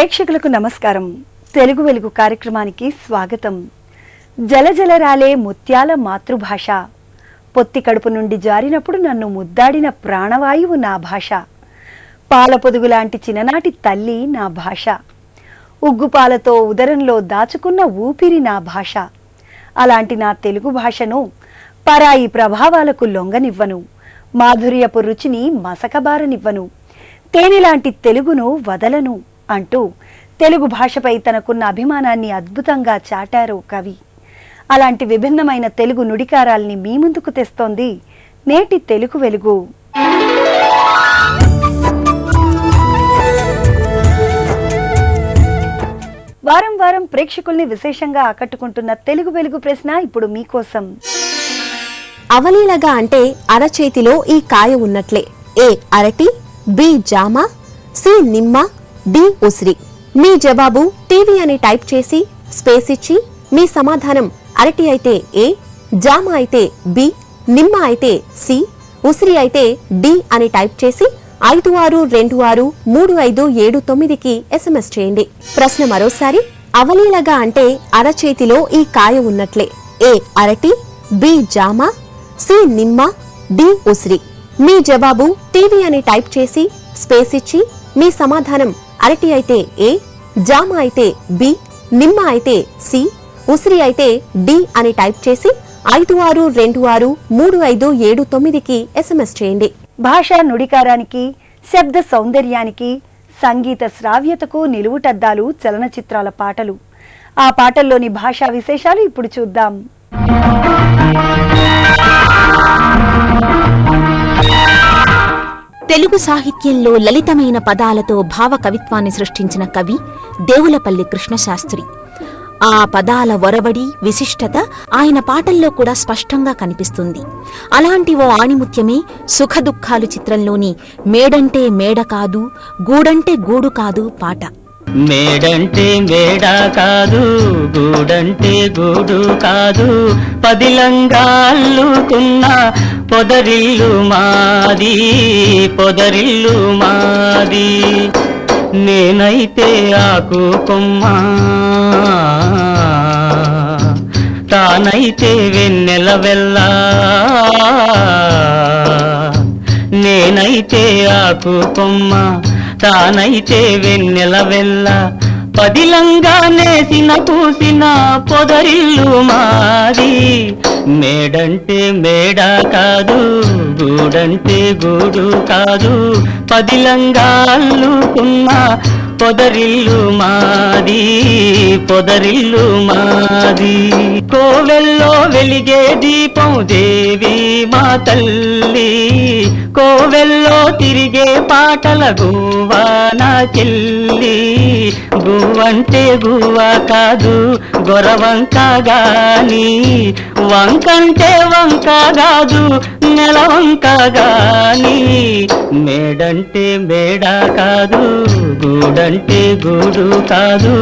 ప్రేక్షకులకు నమస్కారం. తెలుగు వెలుగు కార్యక్రమానికి స్వాగతం. జలజలరాలే ముత్యాల మాతృభాష, పొత్తి కడుపు నుండి జారినప్పుడు నన్ను ముద్దాడిన ప్రాణవాయువు నా భాష, పాల పొదుగులాంటి చిన్ననాటి తల్లి నా భాష, ఉగ్గుపాలతో ఉదరంలో దాచుకున్న ఊపిరి నా భాష. అలాంటి నా తెలుగు భాషను పరాయి ప్రభావాలకు లొంగనివ్వను, మాధుర్యపు రుచిని మసకబారనివ్వను, తేనెలాంటి తెలుగును వదలను అంటూ తెలుగు భాషపై తనకున్న అభిమానాన్ని అద్భుతంగా చాటారు కవి. అలాంటి విభిన్నమైన తెలుగు నుడికారాల్ని మీ ముందుకు తెస్తోంది నేటి తెలుగు వెలుగు. వారం వారం ప్రేక్షకుల్ని విశేషంగా ఆకట్టుకుంటున్న తెలుగు వెలుగు ప్రశ్న ఇప్పుడు మీకోసం. అవలీలగా అంటే అరచేతిలో ఈ కాయ ఉన్నట్లే. ఏ అరటి, బి జామ, సి నిమ్మ, డి ఉసిరి. మీ జవాబు టీవీ అని టైప్ చేసి స్పేస్ ఇచ్చి మీ సమాధానం అరటి అయితే ఏ, జామ అయితే బి, నిమ్మ అయితే సి, ఉసిరి అయితే డి అని టైప్ చేసి 56263579కి SMS చేయండి. ప్రశ్న మరోసారి. అవలీలగా అంటే అరచేతిలో ఈ కాయ ఉన్నట్లే. ఏ అరటి, బి జామ, సి నిమ్మ, డి ఉసిరి. మీ జవాబు టీవీ అని టైప్ చేసి స్పేస్ ఇచ్చి మీ సమాధానం అరటి అయితే ఏ, జామ అయితే బి, నిమ్మ అయితే సి, ఉసిరి అయితే డి అని టైప్ చేసి 56263579కి SMS చేయండి. భాషా నుడికారానికి, శబ్ద సౌందర్యానికి, సంగీత శ్రావ్యతకు నిలువుటద్దాలు చలనచిత్రాల పాటలు. ఆ పాటల్లోని భాషా విశేషాలు ఇప్పుడు చూద్దాం. తెలుగు సాహిత్యంలో లలితమైన పదాలతో భావ కవిత్వాన్ని సృష్టించిన కవి దేవులపల్లి కృష్ణశాస్త్రి. ఆ పదాల ఒరవడి, విశిష్టత ఆయన పాటల్లో కూడా స్పష్టంగా కనిపిస్తుంది. అలాంటి ఓ ఆణిముత్యమే సుఖదుఖాలు చిత్రంలోని మేడంటే మేడ కాదు, గూడంటే గూడు కాదు పాట. మేడంటే మేడ కాదు, గూడంటే గూడు కాదు, పదిలంగా అల్లుకున్న పొదరిల్లు మాది, పొదరిల్లు మాది. నేనైతే ఆకు కొమ్మ, తానైతే వెన్నెల వెల్లా. నేనైతే ఆకు కొమ్మ, తానైతే వెన్నెల వెల్ల, పదిలంగా నేసిన పూసిన పొదరిల్లు మాది. మేడంటే మేడ కాదు, గూడంటే గూడు కాదు, పదిలంగా అల్లుకున్న పొదరిల్లు మాది, పొదరిల్లు మాది. కోవెల్లో వెలిగే దీపం దేవి మా తల్లి, కోవెల్లో తిరిగే పాటల గువ్వా నా చెల్లి. గువ్వంటే గువ్వా కాదు గొరవంక గాని, వంకంటే వంక కాదు నెలవంక గాని. మేడంటే మేడ కాదు, గూడంటే గూడు కాదు,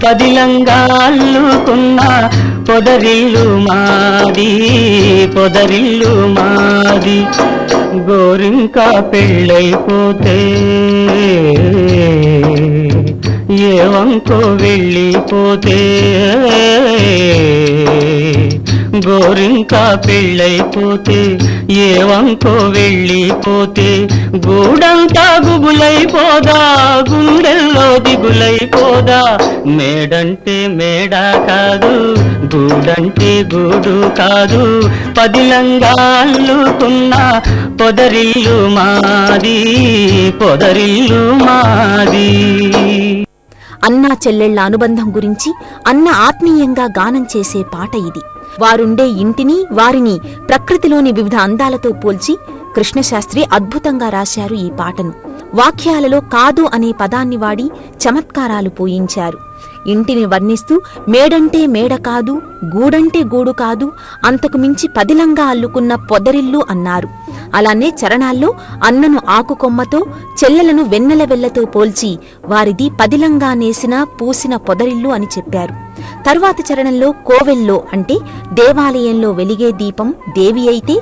పదిలంగా అల్లుకున్న పొదరిల్లు మాది, పొదరిల్లు మాది. గోరింకా పెళ్ళైపోతే ఏ వంకో వెళ్ళిపోతే, గోరింకా పెళ్ళైపోతే ఏ వంకో వెళ్ళిపోతే, గూడంతా గుబులైపోదా, గుండెల్లో దిగులైపోదా. మేడంటే మేడ కాదు, గూడంటే గూడు కాదు, పదిలంగా అల్లుకున్న పొదరిల్లు మాది, పొదరిల్లు మాది. అన్నా చెల్లెళ్ల అనుబంధం గురించి అన్న ఆత్మీయంగా గానం చేసే పాట ఇది. వారుండే ఇంటిని, వారిని ప్రకృతిలోని వివిధ అందాలతో పోల్చి కృష్ణశాస్త్రి అద్భుతంగా రాశారు ఈ పాటను. వాక్యాలలో కాదు అనే పదాన్ని వాడి చమత్కారాలు పోయించారు. ఇంటిని వర్ణిస్తూ మేడంటే మేడ కాదు, గూడంటే గూడు కాదు, అంతకు మించి పదిలంగా అల్లుకున్న పొదరిల్లు అన్నారు. అలానే చరణాల్లో అన్నను ఆకుకొమ్మతో, చెల్లెలను వెన్నెల వెల్లతో పోల్చి వారిది పదిలంగా నేసిన పూసిన పొదరిల్లు అని చెప్పారు. తర్వాత చరణంలో కోవెల్లో అంటే దేవాలయంలో వెలిగే దీపం దేవి అయితే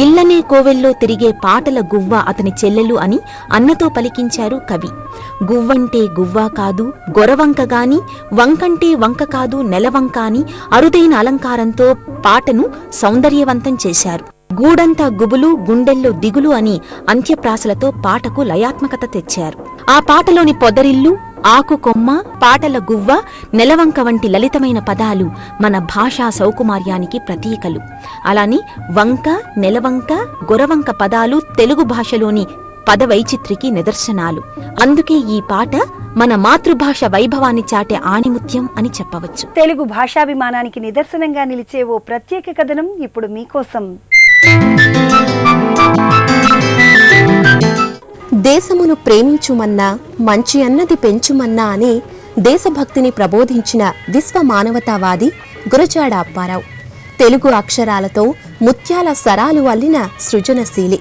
ఇళ్లనే కోవెల్లో తిరిగే పాటల గువ్వ అతని చెల్లెలు అని అన్నతో పలికించారు కవి. గువ్వంటే గువ్వ కాదు గొరవంక గాని, వంకంటే వంక కాదు నెలవంక అని అరుదైన అలంకారంతో పాటను సౌందర్యవంతం చేశారు. గూడంతా గుబులు గుండెల్లో దిగులు అని అంత్యప్రాసలతో పాటకు లయాత్మకత తెచ్చారు. ఆ పాటలోని పొదరిల్లు, ఆకు కొమ్మ, పాటల గువ్వ, నెలవంక వంటి లలితమైన పదాలు మన భాషా సౌకుమార్యానికి ప్రతీకలు. అలానే వంక, నెలవంక, గొరవంక పదాలు తెలుగు భాషలోని పదవైచిత్రికి నిదర్శనాలు. అందుకే ఈ పాట మన మాతృభాష వైభవాన్ని చాటే ఆణిముత్యం అని చెప్పవచ్చు. తెలుగు భాషాభిమానానికి నిదర్శనంగా నిలిచే ఓ ప్రత్యేక కథనం ఇప్పుడు మీకోసం. దేశమును ప్రేమించుమన్నా మంచి అన్నది పెంచుమన్నా అని దేశభక్తిని ప్రబోధించిన విశ్వ మానవతావాది గురజాడ అప్పారావు. తెలుగు అక్షరాలతో ముత్యాల సరాలు అల్లిన సృజనశీలి.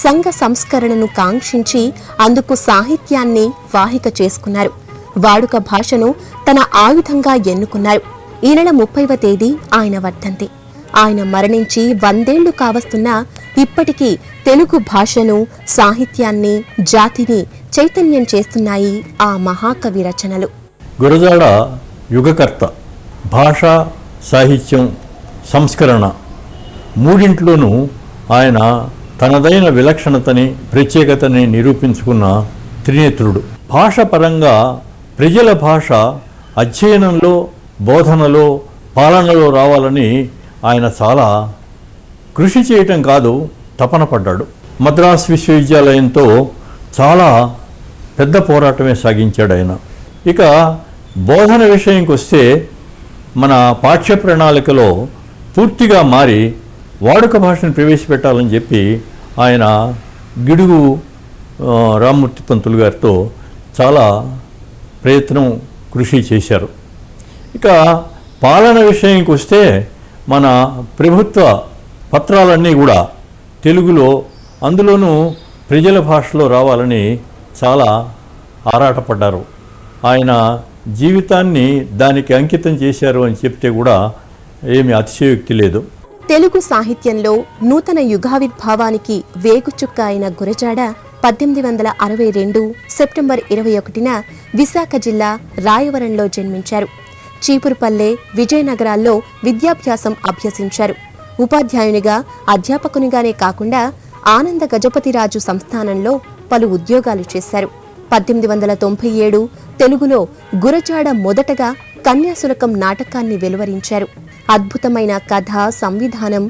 సంఘ సంస్కరణను కాంక్షించి అందుకు సాహిత్యాన్ని వాహిక చేసుకున్నారు. వాడుక భాషను తన ఆయుధంగా ఎన్నుకున్నారు. ఈ నెల 30వ తేదీ ఆయన వర్ధంతి. ఆయన మరణించి 100 ఏళ్లు కావస్తున్నా ఇప్పటికీ తెలుగు భాషను, సాహిత్యాన్ని, జాతిని చైతన్యం చేస్తున్నాయి ఆ మహాకవి రచనలు. గురజాడ యుగకర్త. భాష, సాహిత్యం, సంస్కరణ మూడింట్లోనూ ఆయన తనదైన విలక్షణతని, ప్రత్యేకతని నిరూపించుకున్న త్రినేత్రుడు. భాష పరంగా ప్రజల భాష అధ్యయనంలో, బోధనలో, పాలనలో రావాలని ఆయన చాలా కృషి చేయటం కాదు, తపన పడ్డాడు. మద్రాస్ విశ్వవిద్యాలయంతో చాలా పెద్ద పోరాటమే సాగించాడు ఆయన. ఇక బోధన విషయంకి వస్తే మన పాఠ్య ప్రణాళికలో పూర్తిగా మారి వాడుక భాషను ప్రవేశపెట్టాలని చెప్పి ఆయన గిడుగు రామ్మూర్తి పంతులు గారితో చాలా ప్రయత్నం, కృషి చేశారు. ఇక పాలన విషయంకి వస్తే మన ప్రభుత్వ పత్రాలన్నీ కూడా తెలుగులో, అందులోనూ ప్రజల భాషలో రావాలని చాలా ఆరాటపడ్డారు. ఆయన జీవితాన్ని దానికి అంకితం చేశారు అని చెప్తే కూడా ఏమి అతిశయోక్తి లేదు. తెలుగు సాహిత్యంలో నూతన యుగావిర్భావానికి వేగుచుక్క అయిన గురజాడ 1862 సెప్టెంబర్ 21న విశాఖ జిల్లా రాయవరంలో జన్మించారు. చీపురుపల్లె, విజయనగరాల్లో విద్యాభ్యాసం అభ్యసించారు. ఉపాధ్యాయునిగా, అధ్యాపకునిగానే కాకుండా ఆనంద గజపతిరాజు సంస్థానంలో పలు ఉద్యోగాలు చేశారు. 1897 తెలుగులో గురజాడ మొదటగా కన్యాశుల్కం నాటకాన్ని వెలువరించారు. అద్భుతమైన కథ, సంవిధానం,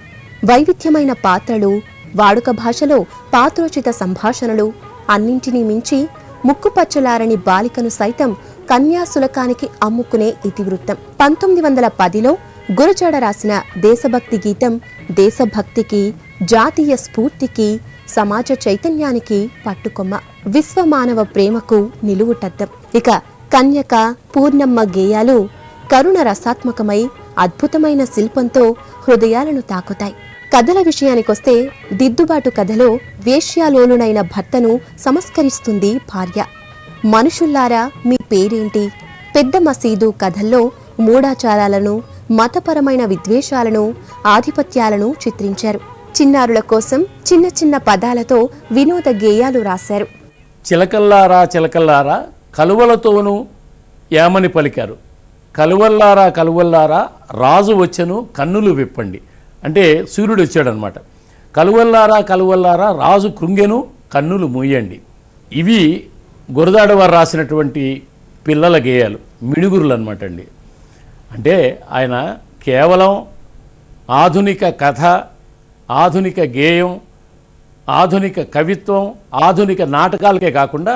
వైవిధ్యమైన పాత్రలు, వాడుక భాషలో పాత్రోచిత సంభాషణలు అన్నింటినీ మించి ముక్కుపచ్చలారని బాలికను సైతం కన్యాశుల్కానికి అమ్ముకునే ఇతివృత్తం. 1910లో గురజాడ రాసిన దేశభక్తి గీతం దేశభక్తికి, జాతీయ స్ఫూర్తికి, సమాజ చైతన్యానికి పట్టుకొమ్మ, విశ్వమానవ ప్రేమకు నిలువుటద్దం. ఇక కన్యక, పూర్ణమ్మ గేయాలు కరుణ రసాత్మకమై అద్భుతమైన శిల్పంతో హృదయాలను తాకుతాయి. కథల విషయానికొస్తే దిద్దుబాటు కథలో వేశ్యాలోలునైన భర్తను సంస్కరిస్తుంది భార్య. మనుషుల్లారా మీ పేరేంటి? పెద్ద మసీదు కథల్లో మూఢాచారాలను, మతపరమైన విద్వేషాలను, ఆధిపత్యాలను చిత్రించారు. చిన్నారుల కోసం చిన్న చిన్న పదాలతో వినోద గేయాలు రాశారు. చిలకల్లారా చిలకల్లారా కలువలతోనూ ఏమని పలికారు, కలువల్లారా కలువల్లారా రాజు వచ్చెను కన్నులు విప్పండి. అంటే సూర్యుడు వచ్చాడనమాట. కలువల్లారా కలువల్లారా రాజు కృంగెను కన్నులు మూయండి. ఇవి గురజాడ వారు రాసినటువంటి పిల్లల గేయాలు, మిడుగురులు అనమాట అండి. అంటే ఆయన కేవలం ఆధునిక కథ, ఆధునిక గేయం, ఆధునిక కవిత్వం, ఆధునిక నాటకాలకే కాకుండా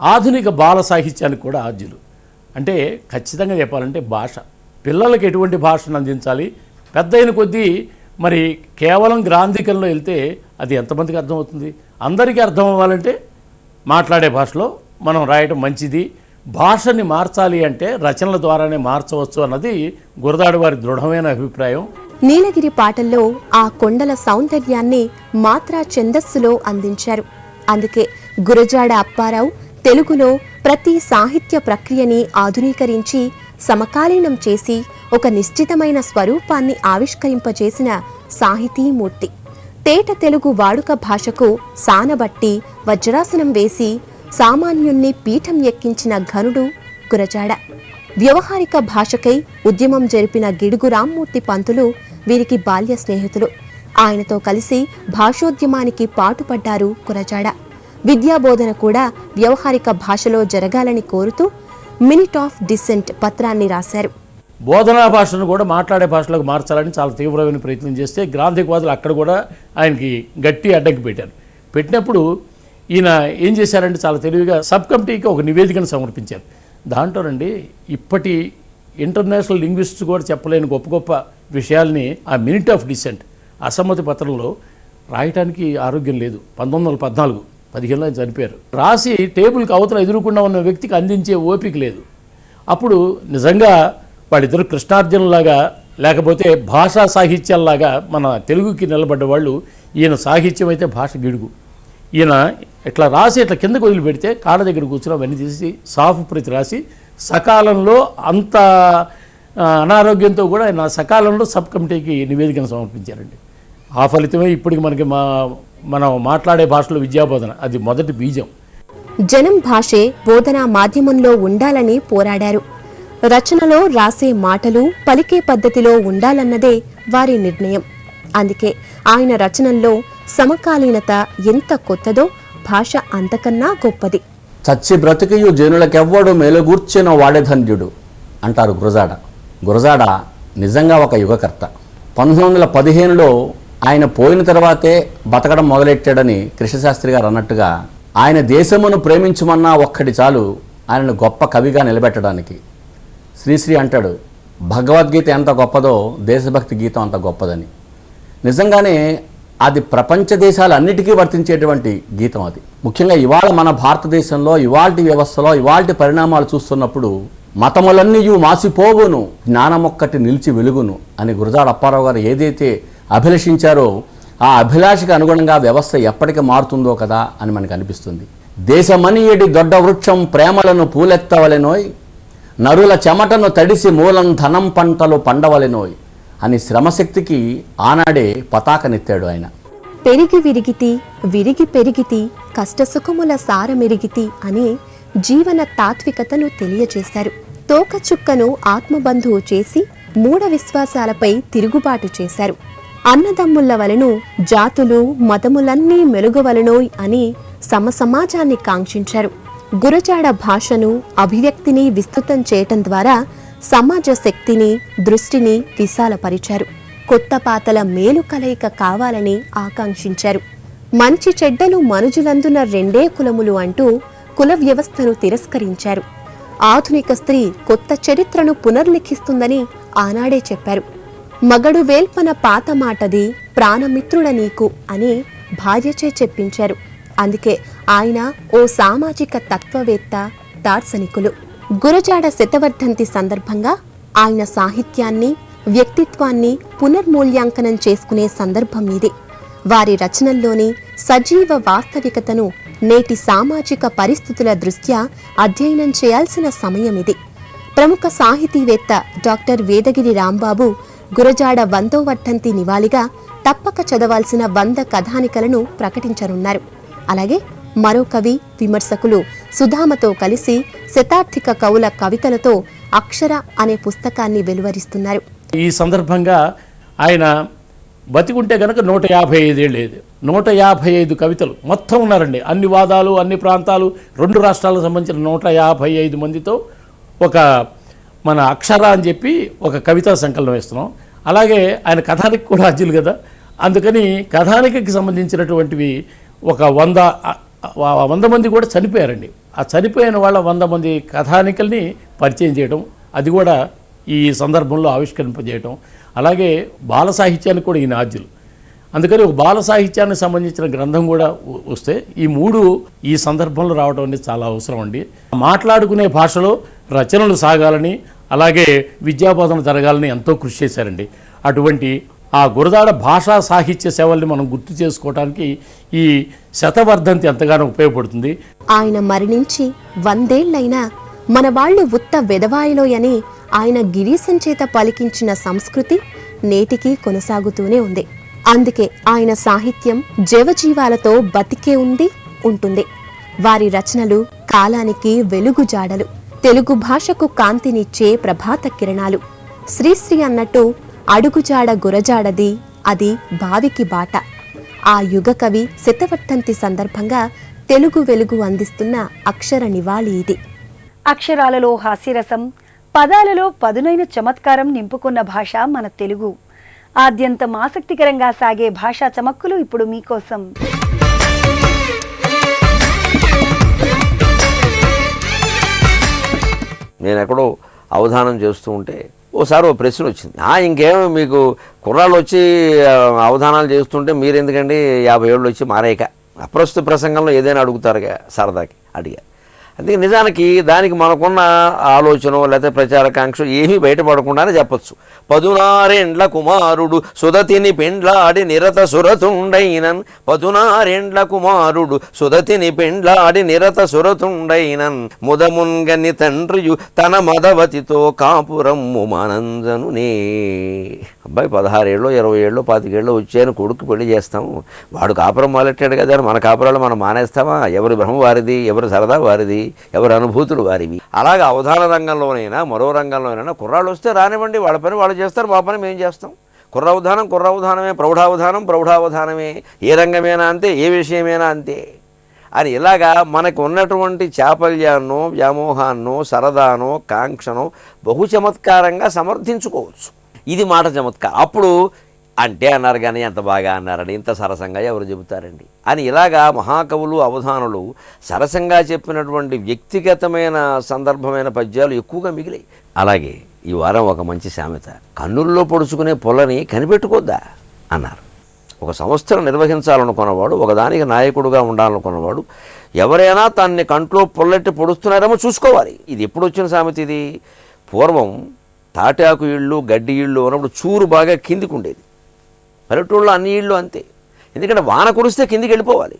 ఆధునిక బాల సాహిత్యానికి కూడా ఆద్యులు. అంటే ఖచ్చితంగా చెప్పాలంటే భాష, పిల్లలకి ఎటువంటి భాషను అందించాలి, పెద్ద అయిన కొద్దీ మరి కేవలం గ్రాంధికంలో వెళ్తే అది ఎంతమందికి అర్థమవుతుంది? అందరికీ అర్థం అవ్వాలంటే మాట్లాడే భాషలో మనం రాయడం మంచిది. భాషని మార్చాలి అంటే రచనల ద్వారానే మార్చవచ్చు అన్నది గురజాడ వారి దృఢమైన అభిప్రాయం. నీలగిరి పాటల్లో ఆ కొండల సౌందర్యాన్ని మాత్రా ఛందస్సులో అందించారు. అందుకే గురజాడ అప్పారావు తెలుగులో ప్రతి సాహిత్య ప్రక్రియని ఆధునీకరించి సమకాలీనం చేసి ఒక నిశ్చితమైన స్వరూపాన్ని ఆవిష్కరింపచేసిన సాహితీమూర్తి. తేట తెలుగు వాడుక భాషకు సానబట్టి వజ్రాసనం వేసి సామాన్యుణ్ణి పీఠం ఎక్కించిన ఘనుడు గురజాడ. వ్యవహారిక భాషకై ఉద్యమం జరిపిన గిడుగు రామ్మూర్తి పంతులు వీరికి బాల్య స్నేహితులు. ఆయనతో కలిసి భాషోద్యమానికి పాటుపడ్డారు గురజాడ. విద్యాబోధన కూడా వ్యవహారిక భాషలో జరగాలని కోరుతూ మినిట్ ఆఫ్ డిసెంట్ పత్రాన్ని రాశారు. బోధనా భాషను కూడా మాట్లాడే భాషలోకి మార్చాలని చాలా తీవ్రమైన ప్రయత్నం చేస్తే గ్రాంధికవాదులు అక్కడ కూడా ఆయనకి గట్టి అడ్డంకి పెట్టారు. పెట్టినప్పుడు ఈయన ఏం చేశారంటే చాలా తెలివిగా సబ్ కమిటీకి ఒక నివేదికను సమర్పించారు. దాంట్లోనండి ఇప్పటి ఇంటర్నేషనల్ లింగ్విస్ట్స్ కూడా చెప్పలేని గొప్ప గొప్ప విషయాల్ని ఆ మినిట్ ఆఫ్ డిసెంట్ అసమ్మతి పత్రంలో రాయటానికి ఆరోగ్యం లేదు. 1914 15లో ఆయన చనిపోయారు. రాసి టేబుల్కి అవతల ఎదురుకుండా ఉన్న వ్యక్తికి అందించే ఓపిక లేదు. అప్పుడు నిజంగా వాళ్ళిద్దరు కృష్ణార్జునులాగా లేకపోతే భాషా సాహిత్యాల్లాగా మన తెలుగుకి నిలబడ్డ వాళ్ళు. ఈయన సాహిత్యం అయితే భాష గిడుగు. ఈయన ఇట్లా రాసి ఇట్లా కిందకు వదిలిపెడితే కాళ్ళ దగ్గర కూర్చుని అవన్నీ తీసి సాఫ్ ప్రతి రాసి సకాలంలో అంత అనారోగ్యంతో కూడా ఆయన సకాలంలో సబ్ కమిటీకి నివేదికను సమర్పించారండి. ఆ ఫలితమే ఇప్పటికి మనకి మనం మాట్లాడే భాషలో విద్యాబోధన అది మొదటి బీజం. జనం భాషే బోధనా మాధ్యమంలో ఉండాలని పోరాడారు. రచనలో రాసే మాటలు పలికే పద్ధతిలో ఉండాలన్నదే వారి నిర్ణయం. అందుకే ఆయన రచనల్లో సమకాలీనత ఎంత కొత్తదో భాష అంతకన్నా గొప్పది. చచ్చి బ్రతికియు జనులకెవ్వడు మేలుగూర్చిన వాడేధన్యుడు అంటారు గురజాడ. గురజాడ నిజంగా ఒక యుగకర్త. 1915లో ఆయన పోయిన తర్వాతే బతకడం మొదలెట్టాడని కృష్ణశాస్త్రి గారు అన్నట్టుగా ఆయన దేశమును ప్రేమించమన్నా ఒక్కటి చాలు ఆయనను గొప్ప కవిగా నిలబెట్టడానికి. శ్రీశ్రీ అంటాడు, భగవద్గీత ఎంత గొప్పదో దేశభక్తి గీతం అంత గొప్పదని. నిజంగానే అది ప్రపంచ దేశాలన్నిటికీ వర్తించేటువంటి గీతం అది. ముఖ్యంగా ఇవాళ మన భారతదేశంలో ఇవాల్టి వ్యవస్థలో ఇవాల్టి పరిణామాలు చూస్తున్నప్పుడు మతములన్నీయు మాసిపోవును జ్ఞానమొక్కటి నిలిచి వెలుగును అని గురజాడ అప్పారావు గారు ఏదైతే అభిలషించారో ఆ అభిలాషకు అనుగుణంగా వ్యవస్థ ఎప్పటికీ మారుతుందో కదా అని మనకు అనిపిస్తుంది. దేశమనియడి దొడ్డ వృక్షం ప్రేమలను పూలెత్తవలెనోయ్, నరుల చెమటను తడిసి మూలం ధనం పంటలు పండవలెనోయ్ అని శ్రమశక్తికి ఆనాడే పతాకనెత్తాడు ఆయన. పెరిగి విరిగితి విరిగి పెరిగితి కష్టసుఖముల సారమెరిగితి అని జీవన తాత్వికతను తెలియచేశారు. తోకచుక్కను ఆత్మబంధువు చేసి మూఢ విశ్వాసాలపై తిరుగుబాటు చేశారు. అన్నదమ్ముల వలెను జాతులు మతములన్నీ మెలుగవలెనోయ్ అని సమసమాజాన్ని కాంక్షించారు. గురజాడ భాషను అభివ్యక్తిని విస్తృతం చేయటం ద్వారా సమాజ శక్తిని దృష్టిని విశాలపరిచారు. కొత్త పాతల మేలు కలయిక కావాలని ఆకాంక్షించారు. మంచి చెడ్డలు మనుజులందున రెండే కులములు అంటూ కుల వ్యవస్థను తిరస్కరించారు. ఆధునిక స్త్రీ కొత్త చరిత్రను పునర్లిఖిస్తుందని ఆనాడే చెప్పారు. మగడు వేల్పన పాత మాటది ప్రాణమిత్రుడ నీకు అని భార్యచే చెప్పించారు. అందుకే ఆయన ఓ సామాజిక తత్వవేత్త, దార్శనికులు. గురజాడ శతవర్ధంతి సందర్భంగా ఆయన సాహిత్యాన్ని వ్యక్తిత్వాన్ని పునర్మూల్యాంకనం చేసుకునే సందర్భం ఇది. వారి రచనల్లోని సజీవ వాస్తవికతను నేటి సామాజిక పరిస్థితుల దృష్ట్యా అధ్యయనం చేయాల్సిన సమయం ఇది. ప్రముఖ సాహితీవేత్త డాక్టర్ వేదగిరి రాంబాబు గురజాడ 100వ వర్ధంతి నివాళిగా తప్పక చదవాల్సిన 100 కథానికలను ప్రకటించనున్నారు. అలాగే మరో కవి విమర్శకులు సుధామతో కలిసి శతార్థిక కవుల కవితలతో అక్షర అనే పుస్తకాన్ని వెలువరిస్తున్నారు. ఈ సందర్భంగా ఆయన బతికుంటే కనుక 155 ఏళ్ళు. 155 కవితలు మొత్తం ఉన్నారండి. అన్ని వాదాలు అన్ని ప్రాంతాలు 2 రాష్ట్రాలకు సంబంధించిన 155 మందితో ఒక మన అక్షర అని చెప్పి ఒక కవితా సంకలనం వేస్తున్నాం. అలాగే ఆయన కథానిక కూడా అజ్జులు కదా, అందుకని కథానికకి సంబంధించినటువంటివి ఒక 100 మంది కూడా చనిపోయారండి. ఆ చనిపోయిన వాళ్ళ 100 మంది కథానికల్ని పరిచయం చేయడం, అది కూడా ఈ సందర్భంలో ఆవిష్కరింపజేయటం. అలాగే బాల సాహిత్యానికి కూడా ఈయన ఆద్యులు. అందుకని ఒక బాల సాహిత్యానికి సంబంధించిన గ్రంథం కూడా వస్తే ఈ 3 ఈ సందర్భంలో రావడం అనేది చాలా అవసరం అండి. మాట్లాడుకునే భాషలో రచనలు సాగాలని అలాగే విద్యాబోధన జరగాలని ఎంతో కృషి చేశారండి. అటువంటి ఆ గురజాడ భాషా సాహిత్య సేవల్ని మనం గుర్తు చేసుకోవడానికి ఈ శతవర్ధంతి ఎంతగానో ఉపయోగపడుతుంది. ఆయన మరణించి 100 ఏళ్లైనా మన వాళ్ళు ఉత్త వెదవాయిలోయని ఆయన గిరీశం చేత పలికించిన సంస్కృతి నేటికీ కొనసాగుతూనే ఉంది. అందుకే ఆయన సాహిత్యం జవజీవాలతో బతికే ఉంది, ఉంటుంది. వారి రచనలు కాలానికి వెలుగుజాడలు, తెలుగు భాషకు కాంతినిచ్చే ప్రభాత కిరణాలు. శ్రీశ్రీ అన్నట్టు అడుగుజాడ గురజాడది, అది భావికి బాట. ఆ యుగ కవి శతవర్ధంతి సందర్భంగా తెలుగు వెలుగు అందిస్తున్న అక్షర నివాళి ఇది. అక్షరాలలో హాస్యరసం, పదాలలో పదునైన చమత్కారం నింపుకున్న భాష మన తెలుగు. ఆద్యంతం ఆసక్తికరంగా సాగే భాషా చమక్కులు ఇప్పుడు మీకోసం. నేను ఎక్కడో అవధానం చేస్తూ ఉంటే ఓసారి ఓ ప్రశ్న వచ్చింది. ఇంకేమో మీకు కుర్రాళ్ళు వచ్చి అవధానాలు చేస్తుంటే మీరు ఎందుకండి 50 ఏళ్ళు వచ్చి మారేక అప్రస్తుత ప్రసంగంలో ఏదైనా అడుగుతారుగా సరదాకి అడిగా. అందుకే నిజానికి దానికి మనకున్న ఆలోచన లేకపోతే ప్రచారకాంక్ష ఏమీ బయటపడకుండానే చెప్పచ్చు. 16 ఏండ్ల కుమారుడు సుదతిని పెండ్లాడి నిరత సురతుండైనన్, 16 ఏండ్ల కుమారుడు సుదతిని పెండ్లాడి నిరత సురతుండైనన్, ముదమున్గని తండ్రియు తన మదవతితో కాపురమ్ము మానంజనునే. అబ్బాయి 16 ఏళ్ళు 20 ఏళ్ళు 25 ఏళ్ళు వచ్చాయని కొడుకు పెళ్లి చేస్తాము, వాడు కాపురం మొదలెట్టాడు కదా, మన కాపురాలు మనం మానేస్తామా? ఎవరి భ్రమ వారిది, ఎవరి సరదా వారిది, ఎవరి అనుభూతులు వారివి. అలాగే అవధాన రంగంలోనైనా మరో రంగంలోనైనా కుర్రాళ్ళు వస్తే రానివ్వండి, వాళ్ళ పని వాళ్ళు చేస్తారు, మా పని మేము చేస్తాం. కుర్రావధానమే, ప్రౌఢావధానమే, ఏ రంగమైనా అంతే, ఏ విషయమైనా అంతే అని ఇలాగా మనకు ఉన్నటువంటి చాపల్యాన్నో వ్యామోహాన్నో సరదానో కాంక్షనో బహు చమత్కారంగా సమర్థించుకోవచ్చు. ఇది మాట చమత్కారం. అప్పుడు అంటే అన్నారు కానీ ఎంత బాగా అన్నారని, ఇంత సరసంగా ఎవరు చెబుతారండి అని ఇలాగా మహాకవులు అవధానులు సరసంగా చెప్పినటువంటి వ్యక్తిగతమైన సందర్భమైన పద్యాలు ఎక్కువగా మిగిలాయి. అలాగే ఈ వారం ఒక మంచి సామెత, కన్నుల్లో పొడుచుకునే పొలని కనిపెట్టుకోద్దా అన్నారు. ఒక సంస్థను నిర్వహించాలనుకున్నవాడు, ఒకదానికి నాయకుడుగా ఉండాలనుకున్నవాడు ఎవరైనా తన్ని కంట్లో పొల్లెట్టి పొడుస్తున్నారేమో చూసుకోవాలి. ఇది ఎప్పుడు వచ్చిన సామెత ఇది? పూర్వం తాటాకు ఇళ్ళు గడ్డి ఇళ్ళు ఉన్నప్పుడు చూరు బాగా కిందికి ఉండేది. పల్లెటూళ్ళలో అన్ని ఇళ్ళు అంతే, ఎందుకంటే వాన కురిస్తే కిందికి వెళ్ళిపోవాలి.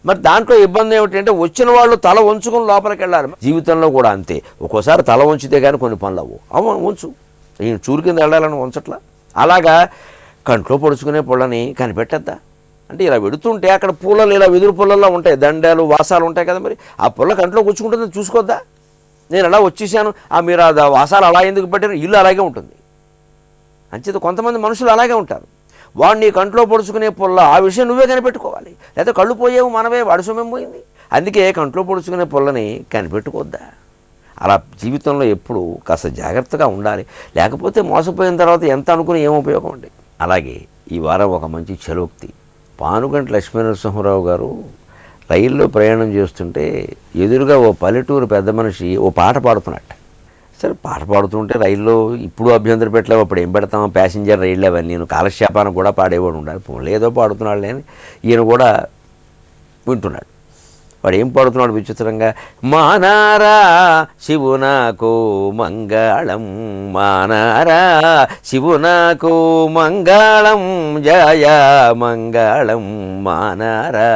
మరి దాంట్లో ఇబ్బంది ఏమిటంటే వచ్చిన వాళ్ళు తల వంచుకొని లోపలికి వెళ్ళాలి. జీవితంలో కూడా అంతే, ఒక్కోసారి తల వంచితే కానీ కొన్ని పనులు అవ్వవు. వంచు, ఈయన చూరు కింద వెళ్ళాలని వంచట్లా. అలాగా కంట్లో పొడుచుకునే పుల్లని కనిపెట్టద్దా అంటే ఇలా వెడుతుంటే అక్కడ పూలలు ఇలా వెదురు పుల్లల్లో ఉంటాయి, దండాలు వాసాలు ఉంటాయి కదా, మరి ఆ పుల్ల కంట్లో కూర్చుకుంటుందని చూసుకోద్దా? నేను అలా వచ్చేసాను, మీరు ఆ వాసాలు అలా ఎందుకు పెట్టారు? ఇల్లు అలాగే ఉంటుంది. అంచేత కొంతమంది మనుషులు అలాగే ఉంటారు. వాడిని కంట్లో పొడుచుకునే పుల్ల ఆ విషయం నువ్వే కనిపెట్టుకోవాలి. లేకపోతే కళ్ళు పోయేవు మనమే, వాడి సొమ్మేం పోయింది. అందుకే కంట్లో పొడుచుకునే పుల్లని కనిపెట్టుకోద్దా? అలా జీవితంలో ఎప్పుడు కాస్త జాగ్రత్తగా ఉండాలి, లేకపోతే మోసపోయిన తర్వాత ఎంత అనుకుని ఏం ఉపయోగం అండి. అలాగే ఈ వారం ఒక మంచి చలోక్తి. పానుగంటి లక్ష్మీనరసింహరావు గారు రైల్లో ప్రయాణం చేస్తుంటే ఎదురుగా ఓ పల్లెటూరు పెద్ద మనిషి ఓ పాట పాడుతున్నట్ట. సరే పాట పాడుతుంటే రైల్లో ఇప్పుడు అభ్యంతరం పెట్టలేవు, అప్పుడు ఏం పెడతాం, ప్యాసింజర్ రైళ్ళు అవన్నీ, నేను కాలక్షేపానికి కూడా పాడేవాడు ఉండాలి. లేదో పాడుతున్నాడు అని ఈయన కూడా వింటున్నాడు. వాడు ఏం పాడుతున్నాడు విచిత్రంగా, మానారా శివునాకు మంగళం, మానారా శివునాకు మంగళం, జయ మంగళం, మానారా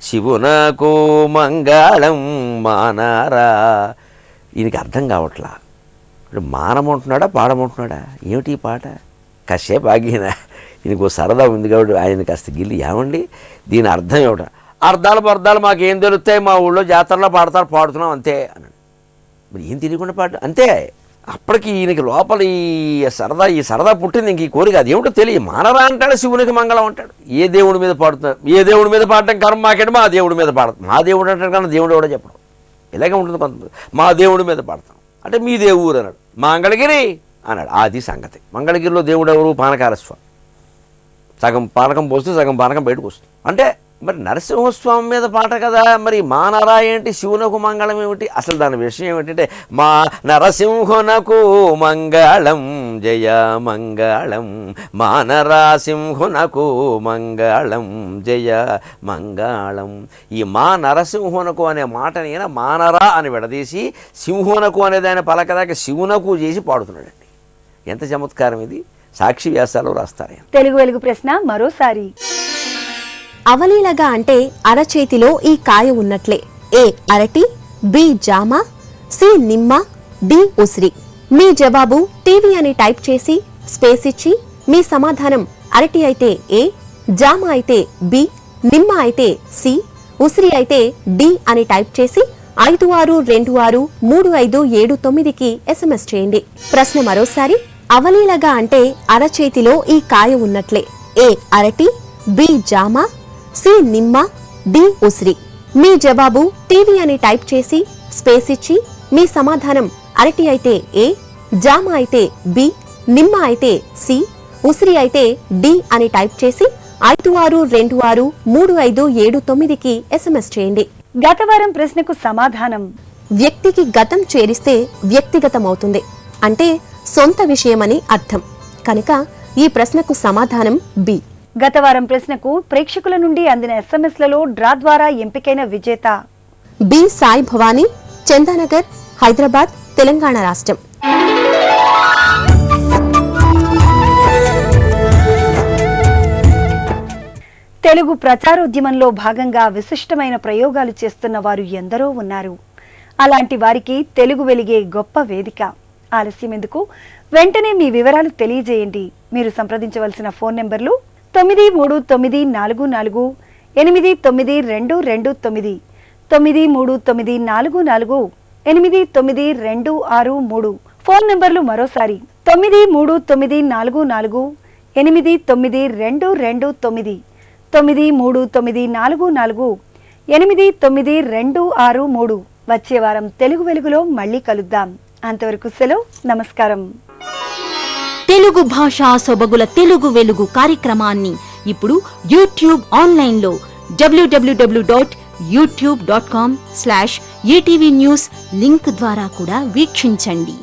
శివునాకు మంగళం, మానారా. ఈయనకి అర్థం కావట్లా, మానమంటున్నాడా పాడమంటున్నాడా ఏమిటి ఈ పాట? కాసేపు ఆగిన ఈయనకు సరదా ఉంది కాబట్టి ఆయన కాస్త గిల్లి, ఏమండి దీని అర్థం ఏమిటా? అర్థాలు మాకేం తెలుస్తాయి, మా ఊళ్ళో జాతరలో పాడుతున్నాం అంతే అన్నాడు. మరి ఏం తెలియకుండా అంతే. అప్పటికి ఈయనకి లోపల ఈ సరదా పుట్టింది, ఇంక ఈ కోరిక అదేమిటో తెలియ. మానరా అంటాడు, శివునికి మంగళం అంటాడు. ఏ దేవుడి మీద పాడుతున్నారు? ఏ దేవుడి మీద పాడటం కర్మ మాకేంటి, మా దేవుడి మీద పాడతాం. మా దేవుడు అంటాడు కానీ దేవుడు కూడా చెప్పడం ఇలాగే ఉంటుంది కొంతమంది. మా దేవుడి మీద పాడతాం అంటే మీ దేవుడు అన్నాడు, మంగళగిరి అన్నాడు. అది సంగతి. మంగళగిరిలో దేవుడు ఎవరు? పానకారస్వామి. సగం పానకం పోస్తే సగం పానకం బయటకు వస్తుంది. అంటే మరి నరసింహస్వామి మీద పాట కదా, మరి మా నర ఏంటి, శివునకు మంగళం ఏమిటి? అసలు దాని విషయం ఏమిటంటే, మా నరసింహునకు మంగళం, జయ మంగళం, మా నరసింహునకు మంగళం, జయ మంగళం. ఈ మా నరసింహునకు అనే మాటని మానరా అని విడదీసి సింహునకు అనే దాన్ని పలకదాకా శివునకు చేసి పాడుతున్నాడండి. ఎంత చమత్కారం ఇది! సాక్షి వ్యాసాలు రాస్తారు. తెలుగు వెలుగు ప్రశ్న మరోసారి. అవలీలగా అంటే అరచేతిలో ఈ కాయ ఉన్నట్లే. ఏ అరటి, బి జామ, సి నిమ్మ, డి ఉసిరి. మీ జవాబు టీవీ అని టైప్ చేసి స్పేస్ ఇచ్చి మీ సమాధానం అరటి అయితే ఏ, జామ అయితే బి, నిమ్మ అయితే సి, ఉసిరి అయితే డి అని టైప్ చేసి 56263579కి SMS చేయండి. ప్రశ్న మరోసారి. అవలీలగా అంటే అరచేతిలో ఈ కాయ ఉన్నట్లే. ఏ అరటి, బి జామ, సి నిమ్మ, డి ఉసిరి. మీ జవాబు టీవీ అని టైప్ చేసి స్పేస్ ఇచ్చి మీ సమాధానం అరటి అయితే ఏ, జామ అయితే బి, నిమ్మ అయితే సి, ఉసిరి అయితే డి అని టైప్ చేసి 56263579కి SMS చేయండి. గత వారం ప్రశ్నకు సమాధానం. వ్యక్తికి గతం చేరిస్తే వ్యక్తిగతమవుతుంది అంటే సొంత విషయమని అర్థం. కనుక ఈ ప్రశ్నకు సమాధానం బి. గత వారం ప్రశ్నకు ప్రేక్షకుల నుండి అందిన SMSలలో డ్రా ద్వారా ఎంపికైన విజేత బి సాయి భవానీ, చందానగర్, హైదరాబాద్, తెలంగాణ రాష్ట్రం. తెలుగు ప్రచారోద్యమంలో భాగంగా విశిష్టమైన ప్రయోగాలు చేస్తున్న వారు ఎందరో ఉన్నారు. అలాంటి వారికి తెలుగు వెలిగే గొప్ప వేదిక. ఆలస్యం ఎందుకు, వెంటనే మీ వివరాలు తెలియజేయండి. మీరు సంప్రదించవలసిన ఫోన్ నెంబర్లు 9339489229, 9339448963. ఫోన్ నెంబర్లు మరోసారి 9339448922, 933944896263. వచ్చే వారం తెలుగు వెలుగులో మళ్ళీ కలుద్దాం. అంతవరకు సెలవు, నమస్కారం. తెలుగు భాషా సొబగుల తెలుగు వెలుగు కార్యక్రమాన్ని ఇప్పుడు యూట్యూబ్ ఆన్లైన్లో www.youtube.com/ETV News లింక్ ద్వారా కూడా వీక్షించండి.